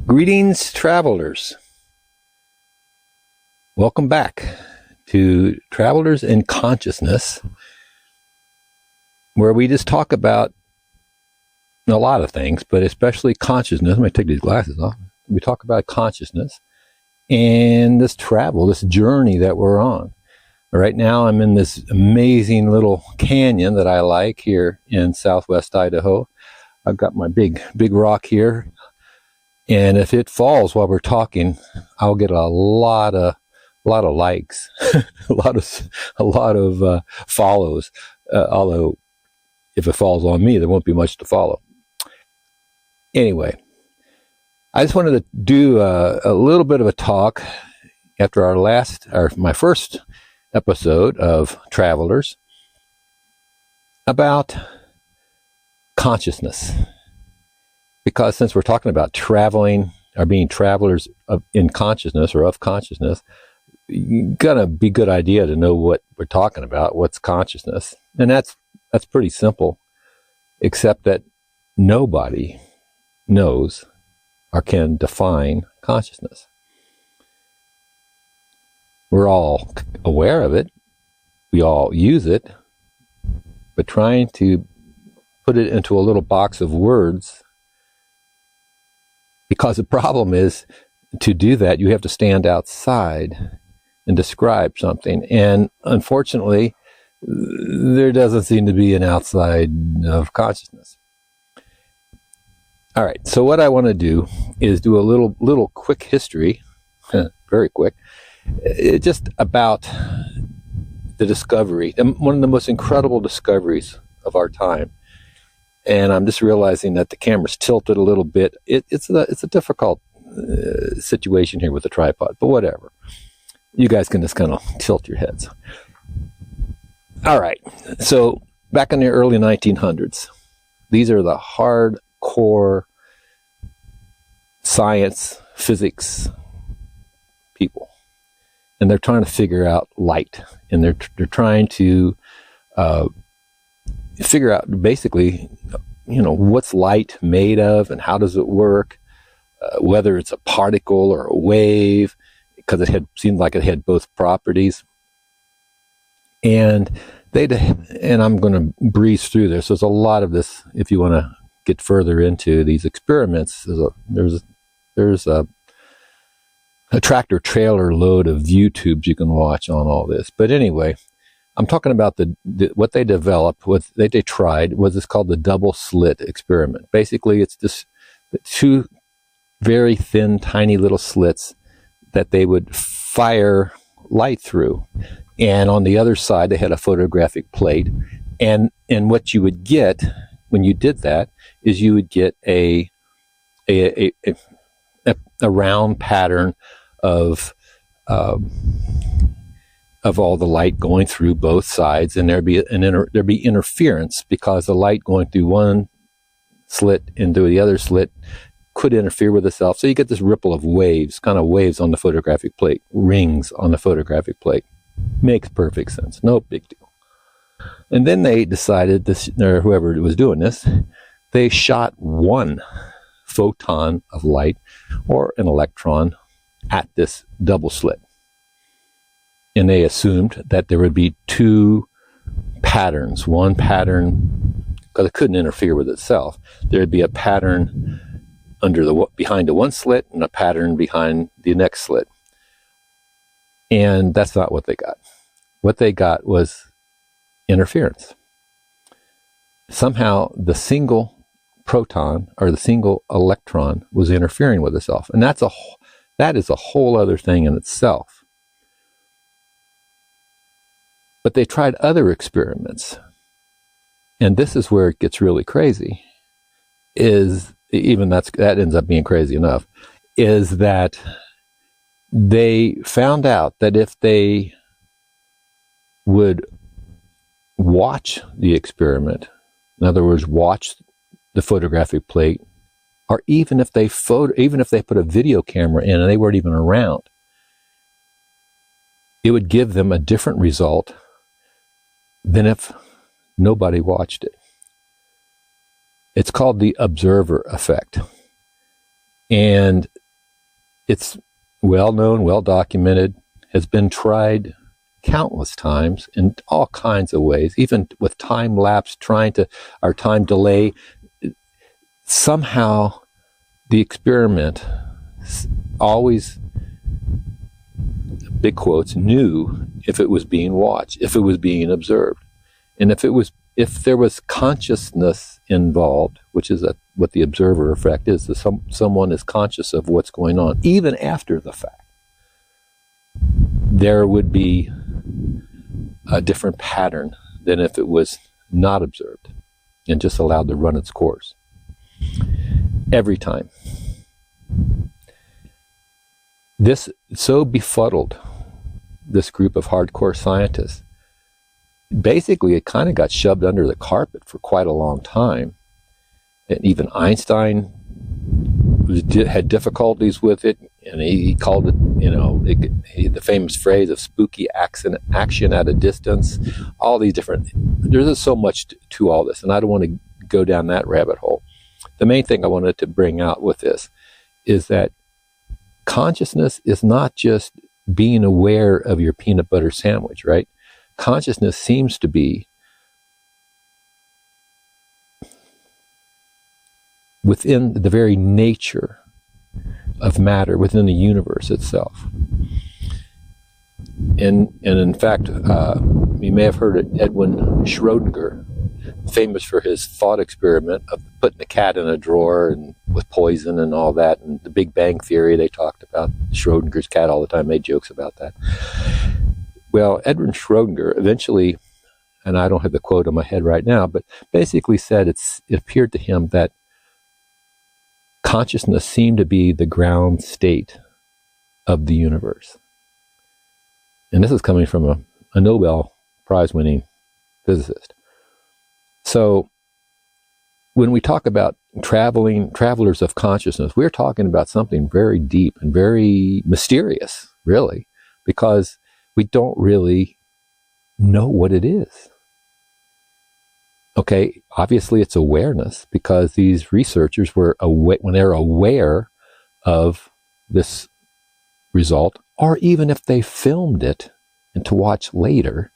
Greetings, travelers. Welcome back to Travelers in Consciousness, where we just talk about a lot of things, but especially consciousness. Let me take these glasses off. We talk about consciousness and this travel, this journey that we're on. Right now, I'm in this amazing little canyon that I like here in southwest Idaho. I've got my big rock here. And if it falls while we're talking, I'll get a lot of likes, a lot of follows. Although, if it falls on me, there won't be much to follow. Anyway, I just wanted to do a little bit of a talk after my first episode of Travelers about consciousness. Because since we're talking about traveling or being travelers in consciousness or of consciousness, it's gonna be a good idea to know what we're talking about, what's consciousness. And that's pretty simple, except that nobody knows or can define consciousness. We're all aware of it, we all use it, but trying to put it into a little box of words, because the problem is, to do that, you have to stand outside and describe something. And unfortunately, there doesn't seem to be an outside of consciousness. All right, so what I want to do is do a little quick history, very quick, just about the discovery, one of the most incredible discoveries of our time. And I'm just realizing that the camera's tilted a little bit. It's a difficult situation here with the tripod, but whatever. You guys can just kind of tilt your heads. All right. So back in the early 1900s, these are the hardcore science, physics people, and they're trying to figure out light, and they're trying to figure out basically, what's light made of and how does it work, whether it's a particle or a wave, because seemed like it had both properties. And I'm going to breeze through this. There's a lot of this. If you want to get further into these experiments, there's a tractor trailer load of YouTubes you can watch on all this. But anyway, I'm talking about what they developed, what they tried, was called the double slit experiment. Basically, it's just two very thin, tiny little slits that they would fire light through. And on the other side, they had a photographic plate. And what you would get when you did that is you would get a round pattern of all the light going through both sides, and there'd be interference, because the light going through one slit into the other slit could interfere with itself. So you get this ripple of waves, kind of waves on the photographic plate, rings on the photographic plate. Makes perfect sense, no big deal. And then they decided, or whoever was doing this, they shot one photon of light or an electron at this double slit. And they assumed that there would be two patterns. One pattern, because it couldn't interfere with itself, there would be a pattern behind the one slit and a pattern behind the next slit. And that's not what they got. What they got was interference. Somehow the single proton or the single electron was interfering with itself. And that is a whole other thing in itself. But they tried other experiments, and this is where it gets really crazy, that ends up being crazy enough, is that they found out that if they would watch the experiment, in other words, watch the photographic plate, or even if they put a video camera in and they weren't even around, it would give them a different result than if nobody watched it. It's called the observer effect. And it's well known, well documented, has been tried countless times in all kinds of ways, even with time lapse, or time delay. Somehow the experiment always, big quotes, knew if it was being watched, if it was being observed. And if there was consciousness involved, which is what the observer effect is, that someone is conscious of what's going on, even after the fact, there would be a different pattern than if it was not observed and just allowed to run its course. Every time. This so befuddled this group of hardcore scientists. Basically, it kind of got shoved under the carpet for quite a long time. And even Einstein had difficulties with it, and he called it, the famous phrase of spooky action at a distance. All these different, there's just so much to all this, and I don't want to go down that rabbit hole. The main thing I wanted to bring out with this is that consciousness is not just being aware of your peanut butter sandwich, right? Consciousness seems to be within the very nature of matter, within the universe itself. And in fact, you may have heard of Edwin Schrödinger, famous for his thought experiment of putting a cat in a drawer and with poison and all that, and the Big Bang Theory, they talked about Schrödinger's cat all the time, made jokes about that. Well, Edwin Schrödinger eventually, and I don't have the quote on my head right now, but basically said it appeared to him that consciousness seemed to be the ground state of the universe. And this is coming from a Nobel Prize-winning physicist. So when we talk about travelers of consciousness, we're talking about something very deep and very mysterious, really, because we don't really know what it is. Okay, obviously it's awareness, because these researchers were when they're aware of this result, or even if they filmed it and to watch later,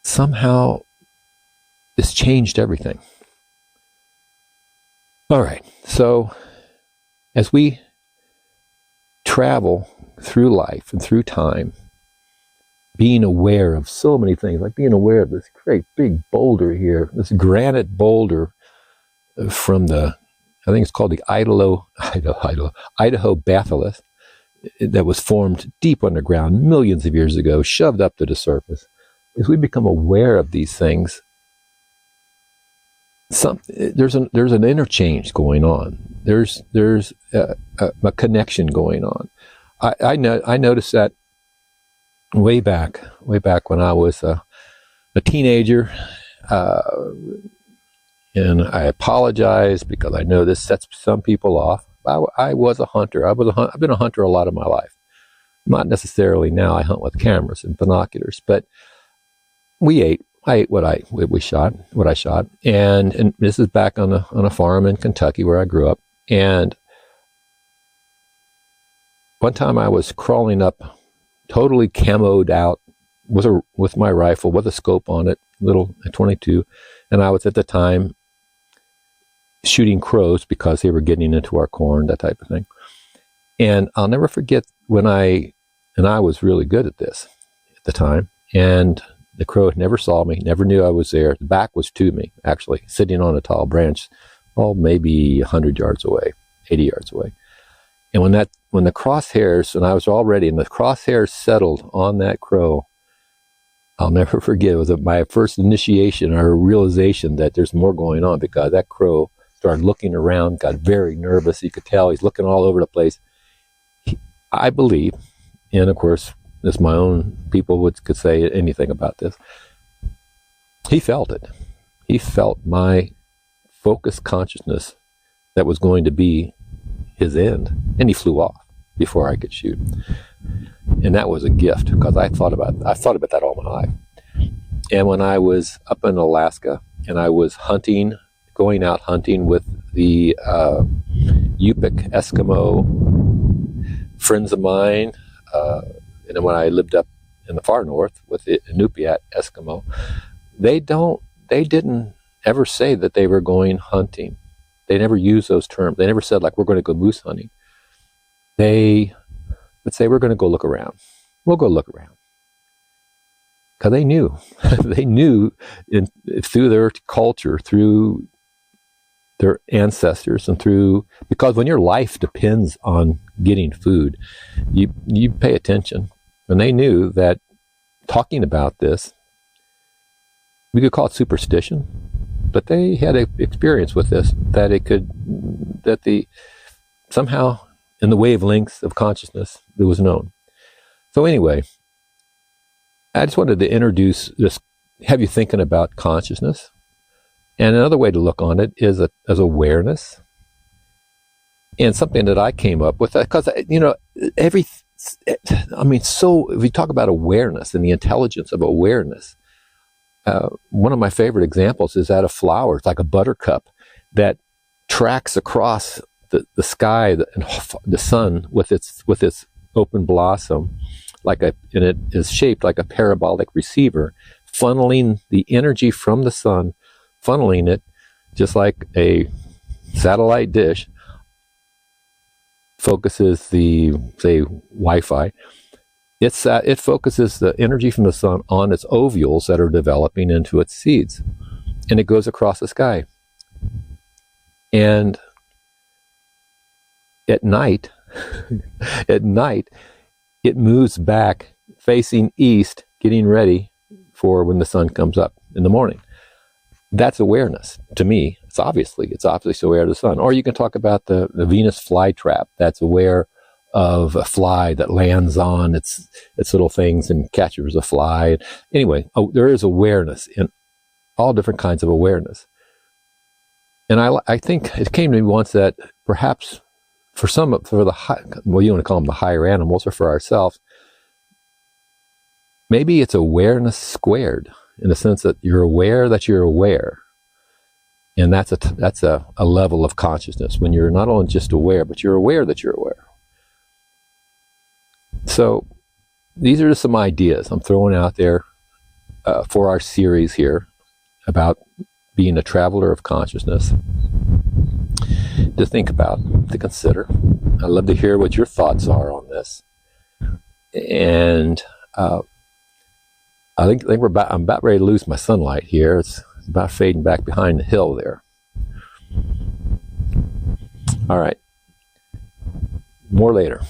somehow this changed everything. All right, so as we travel through life and through time, being aware of so many things, like being aware of this great big boulder here, this granite boulder from I think it's called the Idaho batholith, that was formed deep underground millions of years ago, shoved up to the surface. As we become aware of these things, there's an interchange going on. There's a connection going on. I noticed that way back when I was a teenager, and I apologize because I know this sets some people off. I was a hunter. I've been a hunter a lot of my life. Not necessarily now. I hunt with cameras and binoculars, but I ate what I shot, and this is back on a farm in Kentucky where I grew up. And one time I was crawling up, totally camoed out, with my rifle with a scope on it, little 22, and I was at the time shooting crows because they were getting into our corn, that type of thing. And I'll never forget I was really good at this at the time, and the crow never saw me, never knew I was there. The back was to me, actually, sitting on a tall branch, maybe 100 yards away, 80 yards away. And when the crosshairs, and I was all ready, and the crosshairs settled on that crow, I'll never forget. It was my first initiation or realization that there's more going on, because that crow started looking around, got very nervous. You could tell he's looking all over the place. I believe, and of course, as my own people could say anything about this, He felt it. He felt my focused consciousness that was going to be his end, and he flew off before I could shoot. And that was a gift, because I thought about that all my life. And when I was up in Alaska and I was going out hunting with the Yupik Eskimo friends of mine, and then when I lived up in the far north with the Inupiat Eskimo, they didn't ever say that they were going hunting. They never used those terms. They never said, like, we're going to go moose hunting. They would say, we're going to go look around. We'll go look around. Because they knew. They knew through their culture, through their ancestors, and because when your life depends on getting food, you pay attention. And they knew that talking about this, we could call it superstition, but they had an experience with this, somehow in the wavelengths of consciousness, it was known. So anyway, I just wanted to introduce this, have you thinking about consciousness. And another way to look on it is as awareness. And something that I came up with, because, if we talk about awareness and the intelligence of awareness, one of my favorite examples is that of flowers, like a buttercup that tracks across the sky and the sun with its open blossom, and it is shaped like a parabolic receiver, funneling the energy from the sun, funneling it just like a satellite dish focuses the, say, Wi-Fi. It focuses the energy from the sun on its ovules that are developing into its seeds, and it goes across the sky. And at night, it moves back facing east, getting ready for when the sun comes up in the morning. That's awareness to me. It's obviously aware of the sun. Or you can talk about the Venus flytrap that's aware of a fly that lands on its little things and catches a fly. Anyway, there is awareness in all different kinds of awareness. And I think it came to me once that perhaps for you want to call them the higher animals, or for ourselves, maybe it's awareness squared, in the sense that you're aware that you're aware. And that's a level of consciousness, when you're not only just aware, but you're aware that you're aware. So these are just some ideas I'm throwing out there for our series here about being a traveler of consciousness, to think about, to consider. I'd love to hear what your thoughts are on this. And I think I'm about ready to lose my sunlight here. It's about fading back behind the hill there. All right. More later.